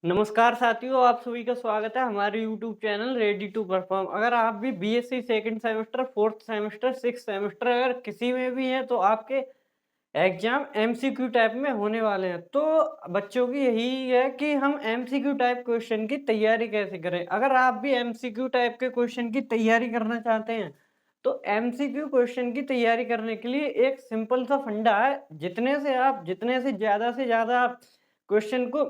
नमस्कार साथियों, आप सभी का स्वागत है हमारे YouTube channel ready to perform. अगर आप भी BSc second semester, fourth semester, six semester अगर किसी में भी हैं तो आपके एग्जाम एमसीक्यू टाइप में होने वाले हैं। तो बच्चों की यही है कि हम एमसीक्यू टाइप क्वेश्चन की तैयारी कैसे करें। अगर आप भी एमसीक्यू टाइप के क्वेश्चन की तैयारी करना चाहते हैं तो एमसीक्यू क्वेश्चन की तैयारी करने के लिए एक सिंपल सा फंडा है। जितने से ज़्यादा आप क्वेश्चन को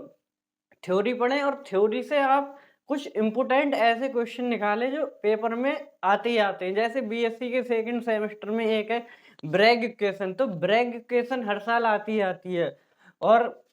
थ्योरी पढ़ें और थ्योरी से आप कुछ इम्पोर्टेंट ऐसे क्वेश्चन निकालें जो पेपर में आते ही आते हैं। जैसे बीएससी के सेकंड सेमेस्टर में एक है ब्रैग इक्वेशन, तो ब्रैग इक्वेशन हर साल आती ही आती है। और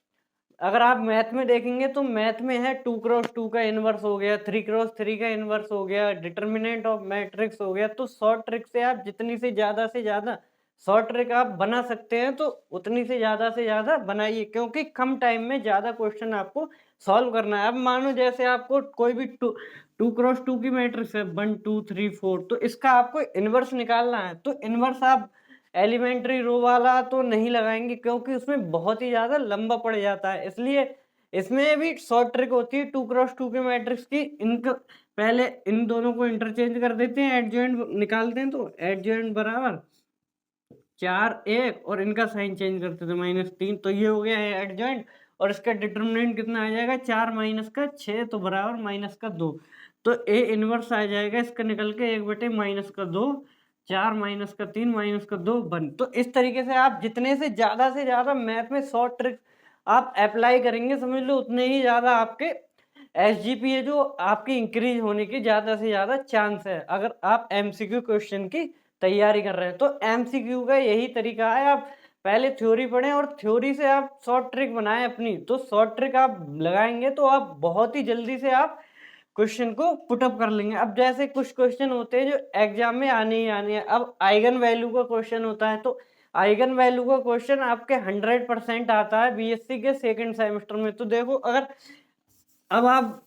अगर आप मैथ में देखेंगे तो मैथ में है 2x2 का इनवर्स हो गया, 3x3 का इनवर्स हो गया, डिटर्मिनेंट ऑफ मैट्रिक्स हो गया। तो शॉर्ट ट्रिक से आप जितनी से ज़्यादा शॉर्ट ट्रिक आप बना सकते हैं तो उतनी से ज़्यादा बनाइए, क्योंकि कम टाइम में ज़्यादा क्वेश्चन आपको सॉल्व करना है। अब मानो जैसे आपको कोई भी 2x2 की मैट्रिक्स है 1 2 3 4, तो इसका आपको इनवर्स निकालना है। तो इनवर्स आप एलिमेंट्री रो वाला तो नहीं लगाएंगे क्योंकि उसमें बहुत ही ज्यादा लंबा पड़ जाता है, इसलिए इसमें भी शॉर्ट ट्रिक होती है 2x2 के मैट्रिक्स की। इनको पहले इन दोनों को इंटरचेंज कर देते हैं, एडजॉइंट निकालते हैं, तो एडजॉइंट बराबर 4 1 और इनका साइन चेंज करते थे -3, तो ये हो गया है एडजॉइंट। और इसका डिटर्मिनेंट कितना आ जाएगा 4 माइनस का 6, तो बराबर माइनस का 2। तो ए इनवर्स आ जाएगा इसका निकल के 1/-2, 4 माइनस का 3 माइनस का 2 1। तो इस तरीके से आप जितने से ज़्यादा मैथ में शॉर्ट ट्रिक आप अप्लाई करेंगे, समझ लो उतने ही ज़्यादा आपके एसजीपीए जो आपकी इंक्रीज होने की ज़्यादा से ज़्यादा चांस है, अगर आप एमसीक्यू क्वेश्चन की तैयारी कर रहे हैं। तो एमसीक्यू का यही तरीका है, आप पहले थ्योरी पढ़ें और थ्योरी से आप शॉर्ट ट्रिक बनाएं अपनी। तो शॉर्ट ट्रिक आप लगाएंगे तो आप बहुत ही जल्दी से आप क्वेश्चन को पुटअप कर लेंगे। अब जैसे कुछ क्वेश्चन होते हैं जो एग्जाम में आने ही आने हैं। अब आइगन वैल्यू का क्वेश्चन होता है, तो आइगन वैल्यू का क्वेश्चन आपके 100% आता है बीएससी के सेकंड सेमेस्टर में। तो देखो, अगर अब आप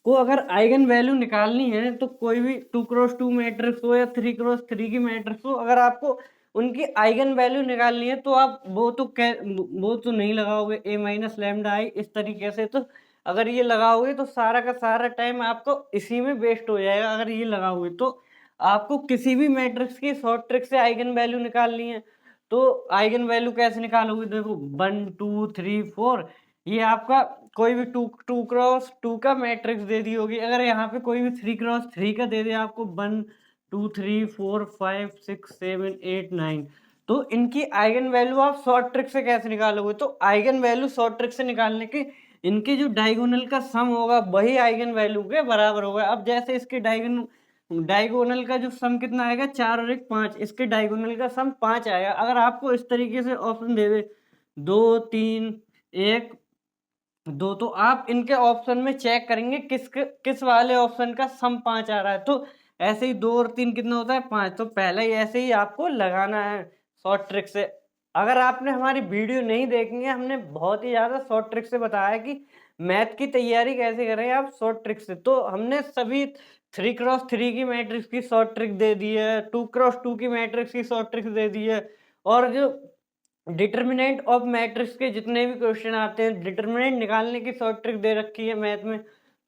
को अगर आइगन वैल्यू निकालनी है तो कोई भी 2x2 मैट्रिक्स हो या 3x3 की मैट्रिक्स हो, अगर आपको उनकी आइगन वैल्यू निकालनी है तो आप वो तो नहीं लगाओगे a माइनस लैम्डा आई इस तरीके से। तो अगर ये लगाओगे तो सारा का सारा टाइम आपको इसी में वेस्ट हो जाएगा। अगर ये लगाओगे तो आपको किसी भी मैट्रिक्स की शॉर्ट ट्रिक से आइगन वैल्यू निकालनी है। तो आइगन वैल्यू कैसे निकालोगे, देखो 1 2 3 4, ये आपका कोई भी 2x2 का मैट्रिक्स दे दी होगी। अगर यहाँ पे कोई भी 3x3 का दे दे आपको 1 2 3 4 5 6 7 8 9, तो इनकी आइगन वैल्यू आप शॉर्ट ट्रिक से कैसे निकालोगे। तो आइगन वैल्यू शॉर्ट ट्रिक से निकालने की इनकी जो डायगोनल का सम होगा वही आइगन वैल्यू के बराबर होगा। अब जैसे इसके डायगोनल का जो सम कितना आएगा 4 और 1 5, इसके डायगोनल का सम 5 आएगा। अगर आपको इस तरीके से ऑप्शन दे दे 2 3 1 2, तो आप इनके ऑप्शन में चेक करेंगे किस वाले ऑप्शन का सम 5 आ रहा है। तो ऐसे ही 2 और 3 कितना होता है 5, तो पहले ही ऐसे ही आपको लगाना है शॉर्ट ट्रिक से। अगर आपने हमारी वीडियो नहीं देखी है, हमने बहुत ही ज़्यादा शॉर्ट ट्रिक से बताया कि मैथ की तैयारी कैसे करें आप शॉर्ट ट्रिक से। तो हमने सभी 3x3 की मैट्रिक्स की शॉर्ट ट्रिक दे दी है, 2x2 की मैट्रिक्स की शॉर्ट ट्रिक दे दी है, और जो डिटर्मिनेंट ऑफ मैट्रिक्स के जितने भी क्वेश्चन आते हैं डिटर्मिनेंट निकालने की शॉर्ट ट्रिक दे रखी है मैथ में।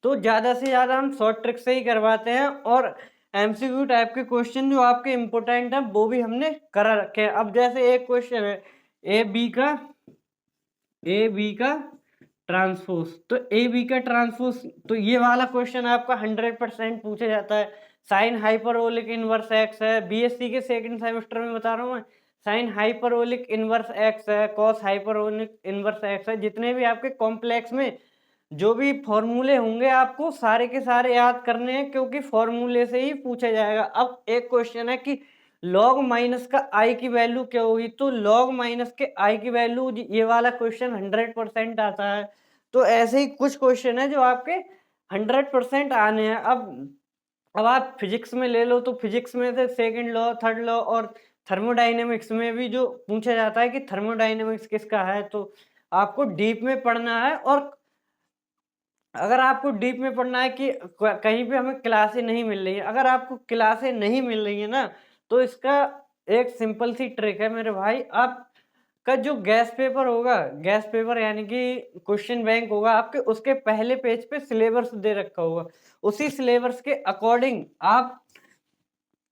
तो ज़्यादा से ज़्यादा हम शॉर्ट ट्रिक से ही करवाते हैं, और एमसीक्यू टाइप के क्वेश्चन जो आपके इम्पोर्टेंट हैं वो भी हमने करा रखे हैं। अब जैसे एक क्वेश्चन है ए बी का ट्रांसपोज, तो ए बी का ट्रांसपोज, तो ये वाला क्वेश्चन आपका 100% पूछा जाता है। साइन हाइपरबोलिक इनवर्स एक्स है, बीएससी के सेकंड सेमेस्टर में बता रहा हूँ मैं। साइन हाइपरबोलिक इनवर्स एक्स है, कॉस हाइपरबोलिक इनवर्स एक्स है। जितने भी आपके कॉम्प्लेक्स में जो भी फॉर्मूले होंगे आपको सारे के सारे याद करने हैं, क्योंकि फॉर्मूले से ही पूछा जाएगा। अब एक क्वेश्चन है कि लॉग माइनस का आई की वैल्यू क्या होगी, तो लॉग माइनस के आई की वैल्यू, ये वाला क्वेश्चन 100% आता है। तो ऐसे ही कुछ क्वेश्चन है जो आपके 100% आने हैं। अब आप फिजिक्स में ले लो, तो फिजिक्स में से सेकंड लॉ, थर्ड लॉ, और थर्मोडाइनेमिक्स में भी जो पूछा जाता है कि थर्मोडाइनेमिक्स किसका है, तो आपको डीप में पढ़ना है। और अगर आपको डीप में पढ़ना है कि कहीं पे हमें क्लासें नहीं मिल रही है, अगर आपको क्लासें नहीं मिल रही है ना, तो इसका एक सिंपल सी ट्रिक है मेरे भाई। आप का जो गैस पेपर होगा, गैस पेपर यानी कि क्वेश्चन बैंक होगा आपके, उसके पहले पेज पे सिलेबस दे रखा होगा। उसी सिलेबस के अकॉर्डिंग आप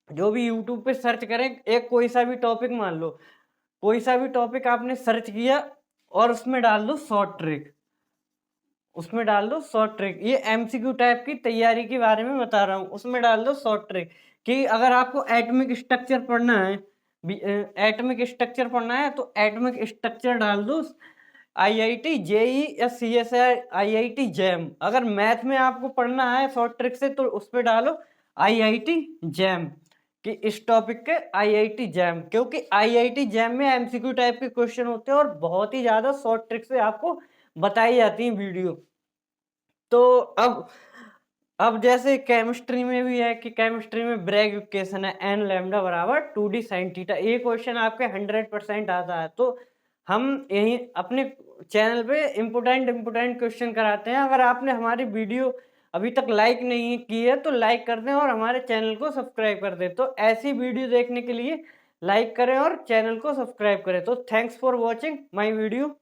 जो भी यूट्यूब पे सर्च करें, एक कोई सा भी टॉपिक मान लो, कोई सा भी टॉपिक आपने सर्च किया और उसमें डाल दो शॉर्ट ट्रिक, उसमें डाल दो शॉर्ट ट्रिक। ये एमसीक्यू टाइप की तैयारी के बारे में बता रहा हूँ। उसमें डाल दो शॉर्ट ट्रिक कि अगर आपको एटॉमिक स्ट्रक्चर पढ़ना है, एटॉमिक स्ट्रक्चर पढ़ना है तो एटॉमिक स्ट्रक्चर डाल दो आईआईटी जेई या सीएसआई आईआईटी जैम। अगर मैथ में आपको पढ़ना है शॉर्ट ट्रिक से तो उस पर डालो आईआईटी जैम, कि इस टॉपिक के आईआईटी जैम, क्योंकि आईआईटी जैम में एमसीक्यू टाइप के क्वेश्चन होते हैं और बहुत ही ज्यादा शॉर्ट ट्रिक से आपको बताई जाती है वीडियो। तो अब जैसे केमिस्ट्री में भी है कि केमिस्ट्री में ब्रैग इक्वेशन है एन लैम्डा बराबर 2d साइन थीटा, ये क्वेश्चन आपके 100% आता है। तो हम यही अपने चैनल पे इम्पोर्टेंट क्वेश्चन कराते हैं। अगर आपने हमारी वीडियो अभी तक लाइक नहीं की है तो लाइक कर दें और हमारे चैनल को सब्सक्राइब कर दें। तो ऐसी वीडियो देखने के लिए लाइक करें और चैनल को सब्सक्राइब करें। तो thanks for watching my video.